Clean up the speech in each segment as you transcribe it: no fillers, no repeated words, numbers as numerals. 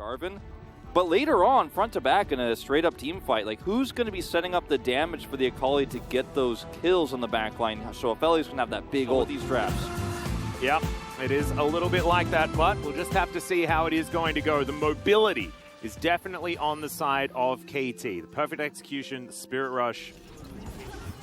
Jarvan. But later on, front to back in a straight-up team fight, like, who's going to be setting up the damage for the Akali to get those kills on the back line? So Aphelios can have that big ult these drafts. Yep, it is a little bit like that, but we'll just have to see how it is going to go. The mobility is definitely on the side of KT. The perfect execution, the Spirit Rush.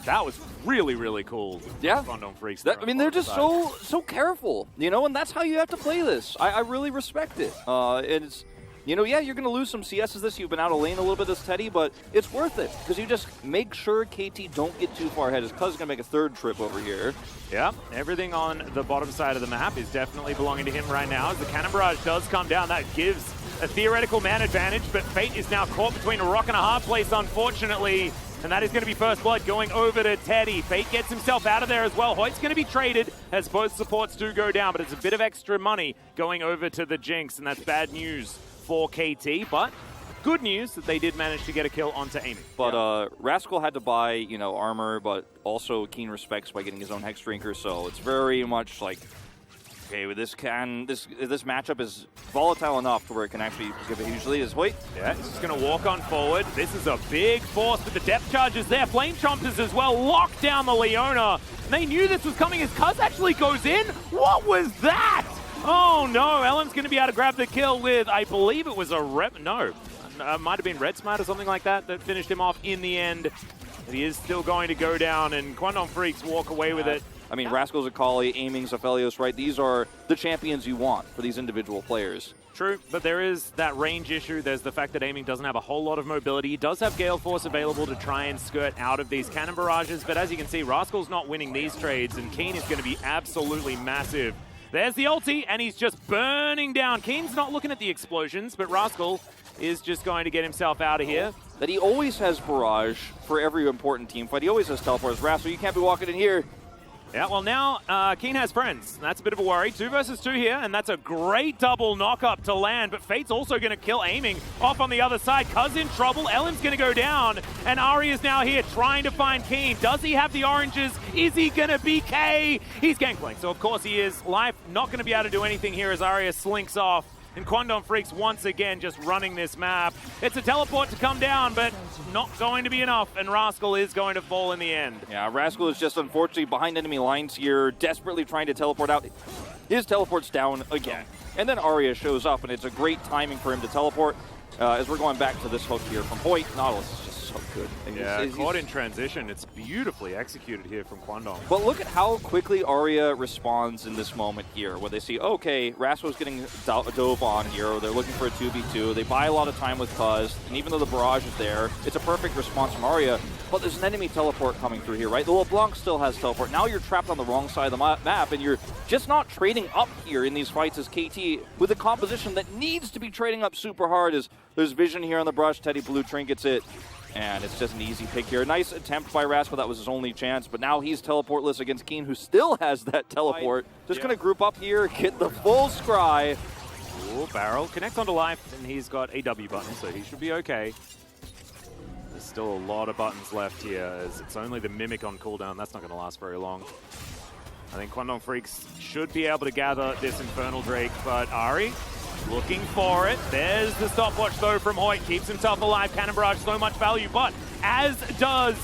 That was really, really cool. Yeah. Quandong Freaks. I mean, they're just so careful, you know, and that's how you have to play this. I really respect it. And it's, you know, yeah, you're going to lose some CSs this. You've been out of lane a little bit this Teddy, but it's worth it because you just make sure KT don't get too far ahead. His cousin's going to make a third trip over here. Yeah, everything on the bottom side of the map is definitely belonging to him right now. As the Cannon Barrage does come down, that gives a theoretical man advantage, but Fate is now caught between a rock and a hard place, unfortunately. And that is going to be first blood going over to Teddy. Fate gets himself out of there as well. Hoyt's going to be traded as both supports do go down, but it's a bit of extra money going over to the Jinx, and that's bad news for KT, but good news that they did manage to get a kill onto Amy. But Rascal had to buy, you know, armor, but also keen respects by getting his own Hex Drinker, so it's very much like, okay, with this matchup is volatile enough to where it can actually give a huge lead. Is Hoyt? Yeah, he's just going to walk on forward. This is a big force, but the depth charges there. Flame Chompers as well lock down the Leona. And they knew this was coming as Cuz actually goes in. What was that? Oh no, Ellen's going to be able to grab the kill with, I believe it was a might have been Red Smite or something like that that finished him off in the end. But he is still going to go down, and Quandong Freaks walk away with it. I mean, Rascal's Akali, Aiming's Aphelios, right? These are the champions you want for these individual players. True, but there is that range issue. There's the fact that Aiming doesn't have a whole lot of mobility. He does have Gale Force available to try and skirt out of these cannon barrages, but as you can see, Rascal's not winning these trades, and Keen is going to be absolutely massive. There's the ulti, and he's just burning down. Keen's not looking at the explosions, but Rascal is just going to get himself out of here. That he always has barrage for every important team fight. He always has teleports. Rascal, you can't be walking in here. Yeah, well now Keen has friends. That's a bit of a worry. 2 versus 2 here, and that's a great double knock-up to land, but Fate's also going to kill Aiming off on the other side. Cuz in trouble, Ellen's going to go down, and Ari is now here trying to find Keen. Does he have the oranges? Is he going to BK? He's gangplank, so of course he is. Life not going to be able to do anything here as Arya slinks off. And Quandong Freaks once again just running this map. It's a teleport to come down, but not going to be enough, and Rascal is going to fall in the end. Yeah, Rascal is just unfortunately behind enemy lines here, desperately trying to teleport out. His teleport's down again. And then Arya shows up, and it's a great timing for him to teleport. As we're going back to this hook here from Hoyt, Nautilus is just so good. And yeah, caught in transition. It's beautifully executed here from Quandong. But look at how quickly Arya responds in this moment here, where they see, okay, Rascal's getting dove on here, or they're looking for a 2v2. They buy a lot of time with Cuz, and even though the barrage is there, it's a perfect response from Arya. But there's an enemy teleport coming through here, right? The LeBlanc still has teleport. Now you're trapped on the wrong side of the map, and you're just not trading up here in these fights as KT with a composition that needs to be trading up super hard. As there's vision here on the brush, Teddy Blue trinkets it, and it's just an easy pick here. Nice attempt by Rascal, that was his only chance, but now he's teleportless against Keen, who still has that teleport. Just gonna group up here, get the full scry. Ooh, barrel, connect onto life, and he's got a W button, so he should be okay. There's still a lot of buttons left here, as it's only the Mimic on cooldown. That's not going to last very long. I think Quandong Freaks should be able to gather this Infernal Drake, but Ari looking for it. There's the stopwatch, though, from Hoyt. Keeps himself alive. Cannon Barrage, so much value, but as does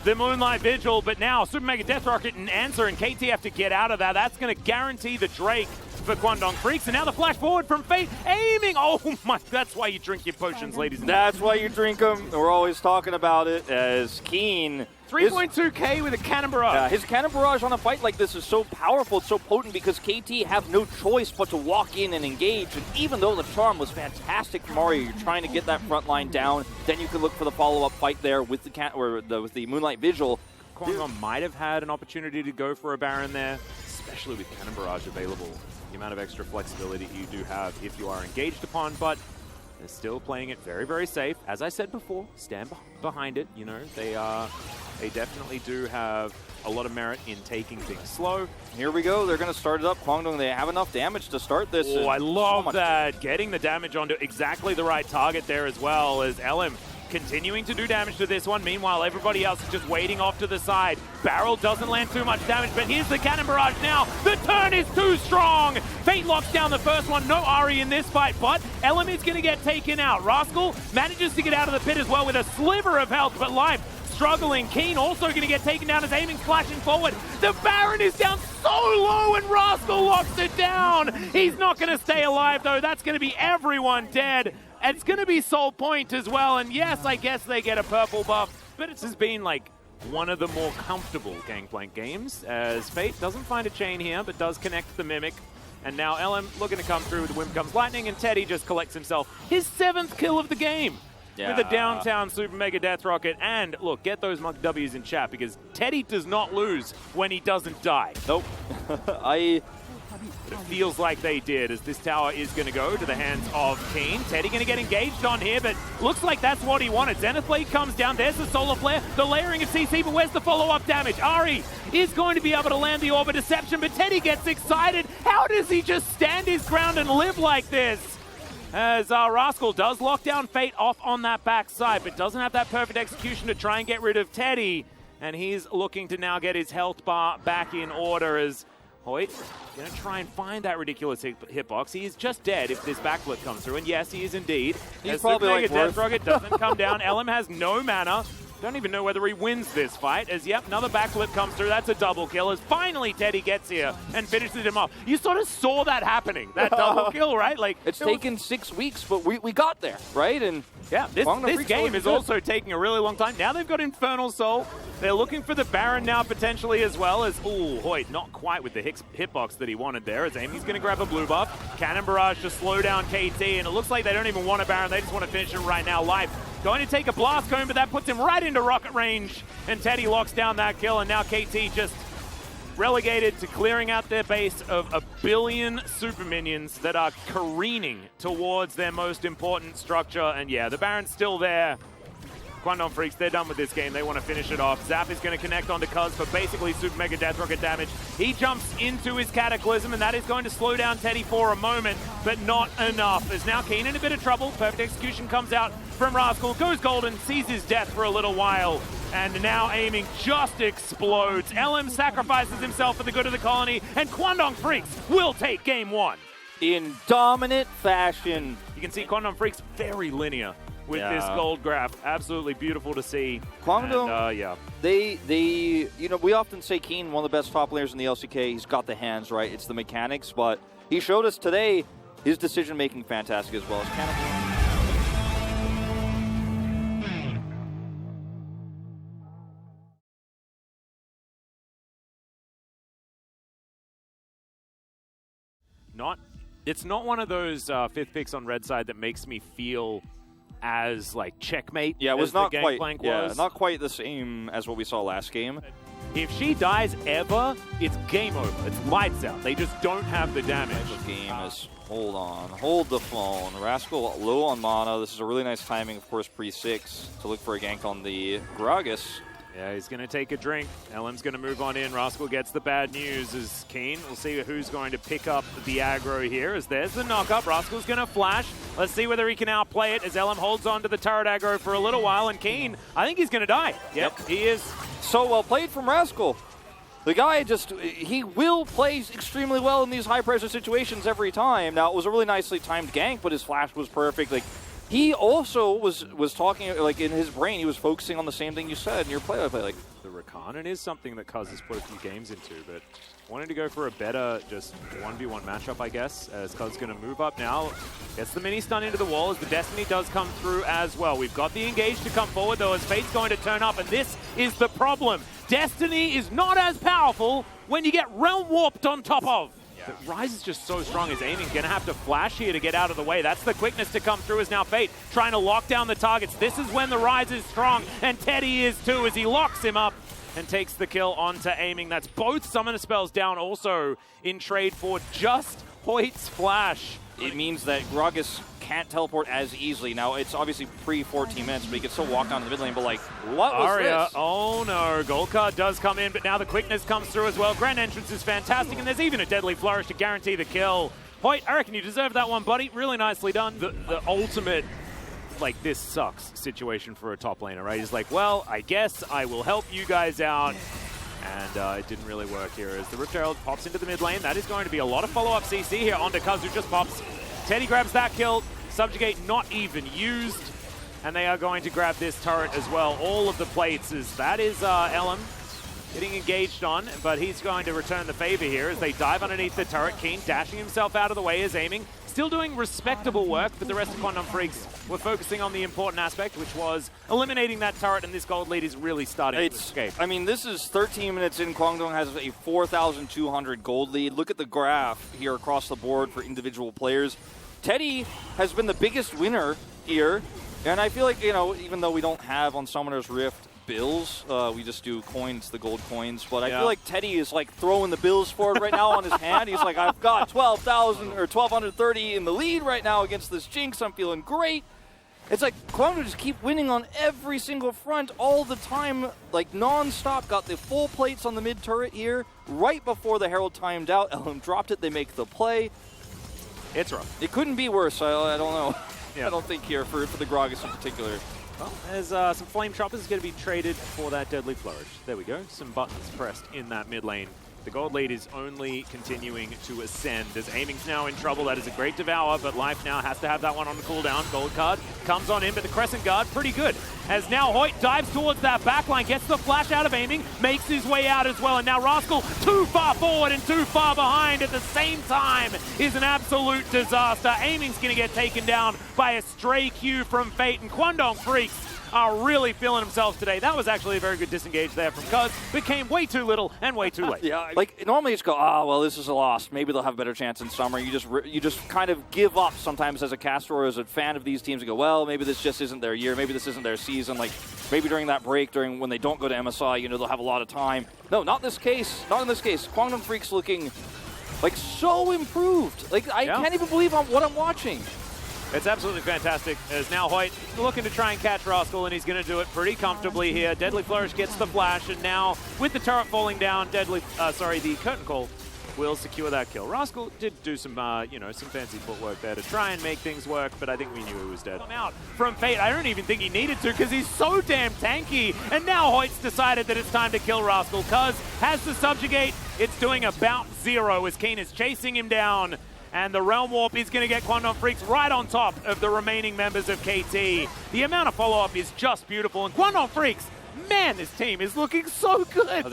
the Moonlight Vigil. But now, Super Mega Death Rocket and Answer, and KT have to get out of that. That's going to guarantee the Drake for Quandong Freaks. And now the flash forward from Fate, aiming. Oh my, that's why you drink your potions, ladies and gentlemen. That's why you drink them. We're always talking about it as Keen. 3.2k with a Cannon Barrage. His Cannon Barrage on a fight like this is so powerful, it's so potent because KT have no choice but to walk in and engage. And even though the charm was fantastic from Mario, you're trying to get that front line down. Then you can look for the follow-up fight there with the Moonlight Vigil. Quandong might have had an opportunity to go for a Baron there, especially with Cannon Barrage available. The amount of extra flexibility you do have if you are engaged upon, but they're still playing it very, very safe. As I said before, stand behind it. You know, they definitely do have a lot of merit in taking things slow. Here we go. They're going to start it up. Quandong, they have enough damage to start this. Oh, I love that. Getting the damage onto exactly the right target there as well, as LM continuing to do damage to this one. Meanwhile, everybody else is just waiting off to the side. Barrel doesn't land too much damage, but here's the cannon barrage now. The turn is too strong. Fate locks down the first one. No Ari in this fight, but LM is going to get taken out. Rascal manages to get out of the pit as well with a sliver of health, but Life struggling. Keen also going to get taken down as Aiming flashing forward. The Baron is down so low and Rascal locks it down. He's not going to stay alive though. That's going to be everyone dead. And it's going to be Soul Point as well. And yes, I guess they get a purple buff. But it's just been like one of the more comfortable Gangplank games as Fate doesn't find a chain here, but does connect the Mimic. And now LM looking to come through with Wind Comes Lightning, and Teddy just collects himself his 7th kill of the game. Yeah. With a downtown Super Mega Death Rocket. And look, get those Monk W's in chat because Teddy does not lose when he doesn't die. Nope. It feels like they did, as this tower is going to go to the hands of Keen. Teddy going to get engaged on here, but looks like that's what he wanted. Zenith Blade comes down. There's the Solar Flare, the layering of CC, but where's the follow-up damage? Ari is going to be able to land the Orb of Deception, but Teddy gets excited. How does he just stand his ground and live like this? As Rascal does lock down Fate off on that backside, but doesn't have that perfect execution to try and get rid of Teddy. And he's looking to now get his health bar back in order as Hoyt going to try and find that ridiculous hitbox. He is just dead if this backflip comes through. And yes, he is indeed. He's probably like Death Rocket doesn't come down. LM has no mana. Don't even know whether he wins this fight, as yep, another backflip comes through. That's a double kill, as finally Teddy gets here and finishes him off. You sort of saw that happening, that double kill, right? Like it's taken 6 weeks, but we got there, right? And yeah, this game is also taking a really long time. Now they've got Infernal Soul. They're looking for the Baron now potentially as well as, ooh, Hoyt not quite with the hitbox that he wanted there, as Amy's going to grab a blue buff. Cannon Barrage to slow down KT, and it looks like they don't even want a Baron. They just want to finish him right now. Life going to take a blast cone, but that puts him right into rocket range, and Teddy locks down that kill, and now KT just relegated to clearing out their base of 1 billion super minions that are careening towards their most important structure. And yeah, the Baron's still there. Quandong Freaks, they're done with this game. They want to finish it off. Zap is going to connect onto Cuz for basically Super Mega Death Rocket damage. He jumps into his Cataclysm, and that is going to slow down Teddy for a moment, but not enough. As now Keen in a bit of trouble. Perfect execution comes out from Rascal. Goes golden, sees his death for a little while, and now Aiming just explodes. LM sacrifices himself for the good of the colony, and Quandong Freaks will take game 1. In dominant fashion. You can see Quandong Freaks very linear with this gold graph. Absolutely beautiful to see. Quandong, yeah. They, you know, we often say Keen, one of the best top players in the LCK. He's got the hands right. It's the mechanics, but he showed us today his decision-making fantastic as well. It's not one of those 5th picks on red side that makes me feel as like checkmate. Yeah, it was not quite. Was. Not quite the same as what we saw last game. If she dies ever, it's game over. It's lights out. They just don't have the damage. The game is hold on, hold the phone. Rascal low on mana. This is a really nice timing, of course, pre-6 to look for a gank on the Gragas. Yeah, he's going to take a drink. LM's going to move on in. Rascal gets the bad news as Keen. We'll see who's going to pick up the aggro here, as there's the knock-up. Rascal's going to flash. Let's see whether he can outplay it as LM holds on to the turret aggro for a little while, and Keen, I think he's going to die. Yep, he is. So well played from Rascal. The guy he will play extremely well in these high-pressure situations every time. Now, it was a really nicely timed gank, but his flash was perfect. Like, he also was talking, like, in his brain, he was focusing on the same thing you said in your play-by-play. Like, the Rakanan is something that Cuz has put a few games into, but wanted to go for a better just 1v1 matchup, I guess, as Cuz is going to move up now. Gets the mini stun into the wall as the Destiny does come through as well. We've got the engage to come forward, though, as Fate's going to turn up, and this is the problem. Destiny is not as powerful when you get Realm Warped on top of. But Rise is just so strong. His aiming going to have to flash here to get out of the way. That's the quickness to come through as now Fate trying to lock down the targets. This is when the Rise is strong, and Teddy is too, as he locks him up and takes the kill onto Aiming. That's both Summoner spells down also in trade for just Hoyt's flash. It means that Gragas can't teleport as easily. Now, it's obviously pre-14 minutes, but he can still walk down the mid lane, but like, what was Aria, this? Oh no, Gold Card does come in, but now the quickness comes through as well. Grand Entrance is fantastic, and there's even a Deadly Flourish to guarantee the kill. Hoyt, I reckon you deserve that one, buddy. Really nicely done. The ultimate like, this sucks situation for a top laner, right? He's like, well, I guess I will help you guys out. And it didn't really work here as the Rift Herald pops into the mid lane. That is going to be a lot of follow-up CC here onto Cuz, who just pops. Teddy grabs that kill. Subjugate not even used. And they are going to grab this turret as well. All of the plates that is Ellum getting engaged on, but he's going to return the favor here as they dive underneath the turret. Keen dashing himself out of the way, is aiming. Still doing respectable work, but the rest of Quantum Freaks were focusing on the important aspect, which was eliminating that turret, and this gold lead is really starting to escape. I mean, this is 13 minutes in. Guangdong has a 4,200 gold lead. Look at the graph here across the board for individual players. Teddy has been the biggest winner here, and I feel like, you know, even though we don't have on Summoner's Rift bills, we just do coins, the gold coins, but I feel like Teddy is like throwing the bills forward right now on his hand. He's like, I've got 12,000 or 1,230 in the lead right now against this Jinx. I'm feeling great. It's like Guangdong just keep winning on every single front all the time, like non-stop. Got the full plates on the mid turret here right before the Herald timed out. Ellum dropped it. They make the play. It's rough. It couldn't be worse. I don't know. Yeah. I don't think here for the Gragas in particular. Well, there's some Flame Choppers going to be traded for that Deadly Flourish. There we go. Some buttons pressed in that mid lane. The gold lead is only continuing to ascend as Aiming's now in trouble. That is a great Devour, but Life now has to have that one on the cooldown. Gold card comes on in, but the Crescent Guard, pretty good. As now Hoyt dives towards that backline, gets the flash out of Aiming, makes his way out as well, and now Rascal too far forward and too far behind at the same time is an absolute disaster. Aiming's going to get taken down by a stray Q from Fate, and Quantum Freaks are really feeling themselves today. That was actually a very good disengage there from Cuz. Became way too little and way too late. Yeah, like normally it's go, well, this is a loss. Maybe they'll have a better chance in summer. You just kind of give up sometimes as a caster or as a fan of these teams and go, well, maybe this just isn't their year. Maybe this isn't their season. Like maybe during that break, during when they don't go to MSI, you know, they'll have a lot of time. No, not this case. Not in this case. Quantum Freaks looking like so improved. Like I can't even believe what I'm watching. It's absolutely fantastic as now Hoyt looking to try and catch Rascal, and he's going to do it pretty comfortably here. Deadly Flourish gets the flash, and now with the turret falling down, the Curtain Call will secure that kill. Rascal did do some, some fancy footwork there to try and make things work, but I think we knew he was dead. Come out from Fate. I don't even think he needed to because he's so damn tanky. And now Hoyt's decided that it's time to kill Rascal. Cuz has to subjugate. It's doing about 0 as Keen is chasing him down. And the Realm Warp is going to get Quantum Freaks right on top of the remaining members of KT. The amount of follow-up is just beautiful. And Quantum Freaks, man, this team is looking so good.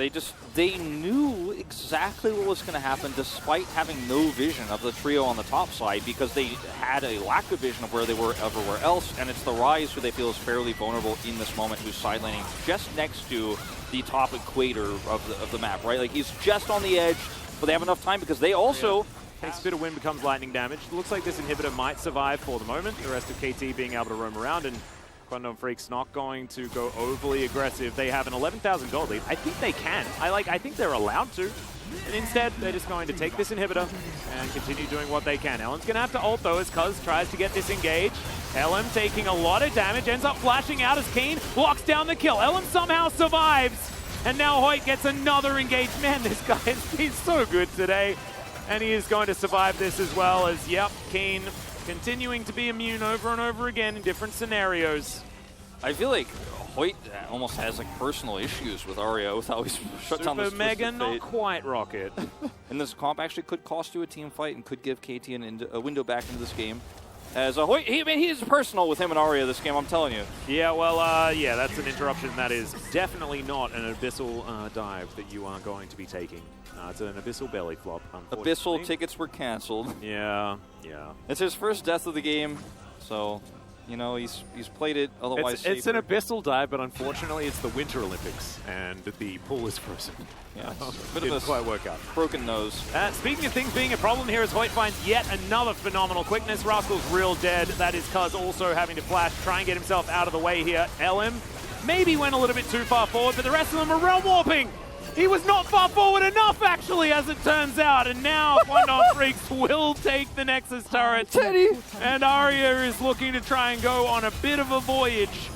They knew exactly what was going to happen despite having no vision of the trio on the top side because they had a lack of vision of where they were everywhere else. And it's the Rise who they feel is fairly vulnerable in this moment, who's side laning just next to the top equator of the map, right? Like he's just on the edge, but they have enough time because they also... Yeah. Takes a bit of wind, becomes lightning damage. Looks like this inhibitor might survive for the moment. The rest of KT being able to roam around, and Quantum Freaks not going to go overly aggressive. They have an 11,000 gold lead. I think they can. I think they're allowed to. And instead, they're just going to take this inhibitor and continue doing what they can. Ellen's going to have to ult though as Cuz tries to get disengaged. Ellen taking a lot of damage, ends up flashing out as Keen locks down the kill. Ellen somehow survives. And now Hoyt gets another engage. Man, this guy has been so good today. And he is going to survive this as well as, Keen continuing to be immune over and over again in different scenarios. I feel like Hoyt almost has like personal issues with Aria with how he's shut down this Mega, not quite Rocket. And this comp actually could cost you a team fight and could give KT a window back into this game. As Hoyt, he is personal with him and Aria this game, I'm telling you. Yeah, well, that's an interruption. That is definitely not an Abyssal dive that you are going to be taking. It's an Abyssal belly flop, unfortunately. Abyssal tickets were canceled. Yeah. It's his first death of the game, so, you know, he's played it otherwise It's an Abyssal dive, but unfortunately it's the Winter Olympics, and the pool is frozen. Yeah, didn't quite work out. Broken nose. Speaking of things being a problem here, as Hoyt finds yet another phenomenal quickness. Rascal's real dead. That is Cuz also having to flash, try and get himself out of the way here. LM maybe went a little bit too far forward, but the rest of them are realm warping. He was not far forward enough, actually, as it turns out. And now Quantum Freaks will take the Nexus turret. Teddy! And Aria is looking to try and go on a bit of a voyage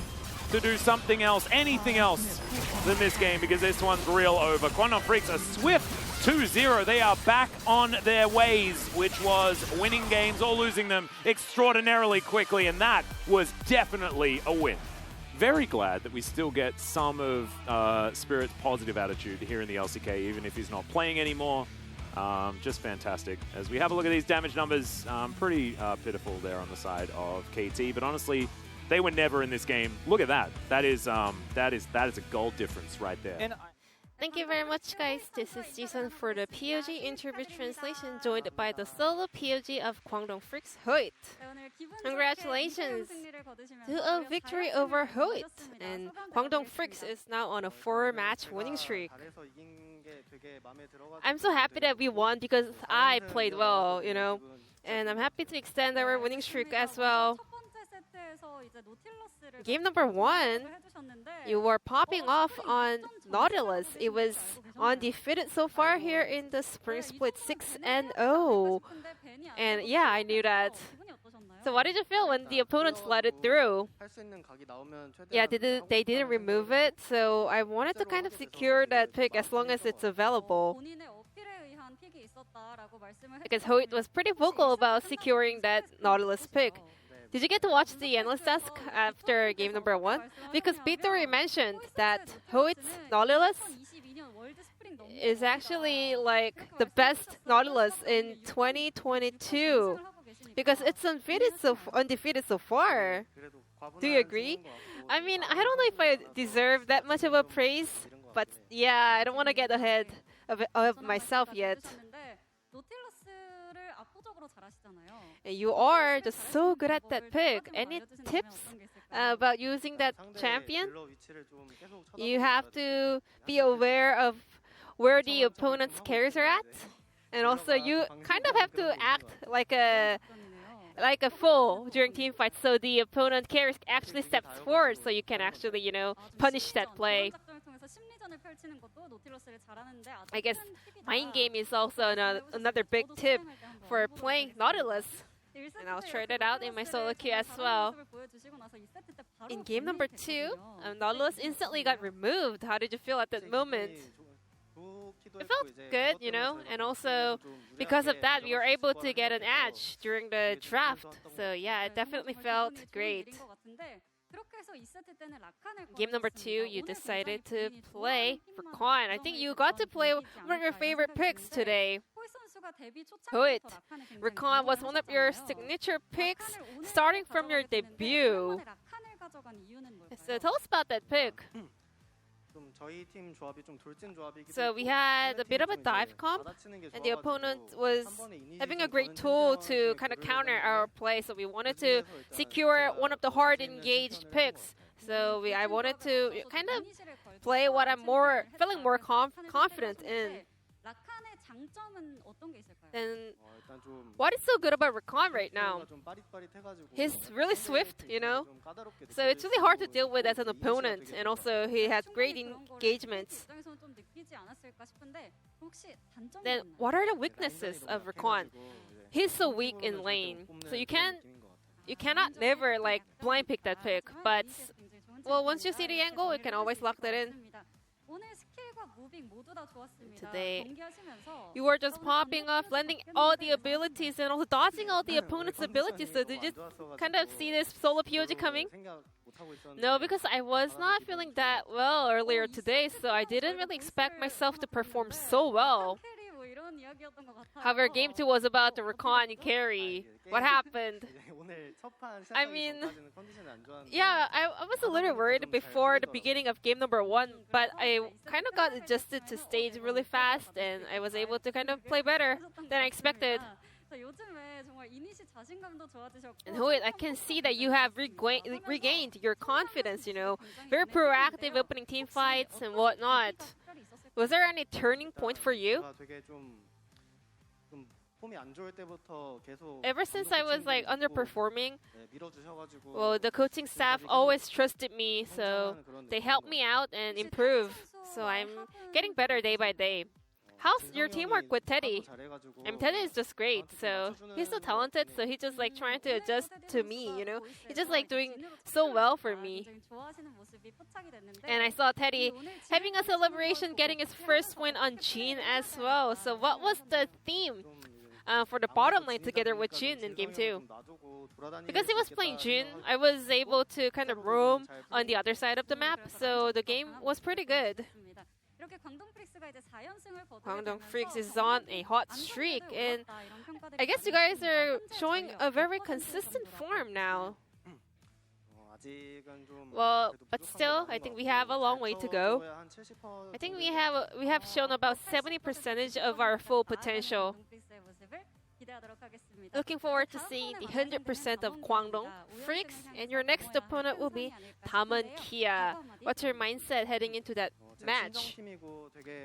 to do something else, anything else than this game, because this one's real over. Quantum Freaks, a swift 2-0. They are back on their ways, which was winning games or losing them extraordinarily quickly, and that was definitely a win. Very glad that we still get some of Spirit's positive attitude here in the LCK, even if he's not playing anymore. Just fantastic. As we have a look at these damage numbers, pretty pitiful there on the side of KT, but honestly, they were never in this game. Look at that. That is a goal difference right there. Thank you very much, guys. This is Jisun for the POG interview translation, joined by the solo POG of Kwangdong Freaks, Hoyt. Congratulations to a victory over Hoyt, and Kwangdong Freaks is now on a 4-match winning streak. I'm so happy that we won because I played well, you know, and I'm happy to extend our winning streak as well. Game number 1, you were popping off on Nautilus. It was undefeated so far here in the spring split, 6-0. And yeah, I knew that. So what did you feel when the opponents let it through? Yeah, they didn't remove it, so I wanted to kind of secure that pick as long as it's available. Because Hoyt was pretty vocal about securing that Nautilus pick. Did you get to watch the Analyst Desk after game number 1? Because Peter mentioned that Hoyt's Nautilus is actually like the best Nautilus in 2022. Because it's undefeated so far. Do you agree? I mean, I don't know if I deserve that much of a praise, but yeah, I don't want to get ahead of myself yet. And you are just so good at that pick. Any tips about using that champion? You have to be aware of where the opponent's carries are at. And also, you kind of have to act like a fool during team fights, so the opponent carries actually steps forward, so you can actually, you know, punish that play. I guess mind game is also another big tip for playing Nautilus. And I'll try that out in my solo queue as well. In game number 2, Nautilus instantly got removed. How did you feel at that moment? It felt good, you know, and also because of that, we were able to get an edge during the draft. So yeah, it definitely felt great. Game number 2, you decided to play Rakan. I think you got to play one of your favorite picks today. Hoyt. Rakan was one of your signature picks starting from your debut. So tell us about that pick. So we had a bit of a dive comp, and the opponent was having a great tool to kind of counter our play. So we wanted to secure one of the hard engaged picks. So I wanted to kind of play what I'm feeling more confident in. And what is so good about Rakan right now? He's really swift, you know? So it's really hard to deal with as an opponent. And also he has great engagements. Then what are the weaknesses of Rakan? He's so weak in lane. So you cannot never like blind pick that pick. But well, once you see the angle, you can always lock that in. Today, you were just popping off, landing all the abilities and also dodging all the opponent's abilities. So did you kind of see this solo POG coming? No, because I was not feeling that well earlier today, so I didn't really expect myself to perform so well. However, game 2 was about the Rakan carry. What happened? I mean, yeah, I was a little worried before the beginning of game number 1, but I kind of got adjusted to stage really fast, and I was able to kind of play better than I expected. And Hoyt, I can see that you have regained your confidence, you know, very proactive opening team fights and whatnot. Was there any turning point for you? Ever since I was like underperforming, well, the coaching staff always trusted me, so they helped me out and improve. So I'm getting better day by day. how's your teamwork with Teddy? I mean, Teddy is just great, so he's so talented, so he's just like trying to adjust to me, you know? He's just like doing so well for me. And I saw Teddy having a celebration, getting his first win on Jin as well. So what was the theme for the bottom lane together with Jin in Game 2? Because he was playing Jin, I was able to kind of roam on the other side of the map, so the game was pretty good. Kwangdong Freaks is on a hot streak, and I guess you guys are showing a very consistent form now. Well, but still, I think we have a long way to go. I think we have shown about 70% of our full potential. Looking forward to seeing the 100% of Kwangdong Freaks, and your next opponent will be Damon Kia. What's your mindset heading into that match?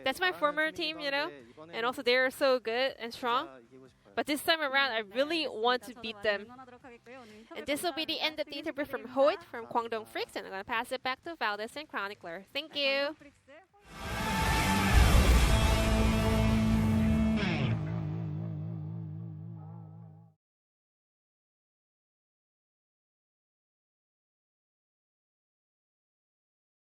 That's my former team, you know, and also they're so good and strong. But this time around, I really want to beat them. And this will be the end of the interview from Hoyt from Kwangdong Freaks, and I'm going to pass it back to Valdez and Chronicler. Thank you.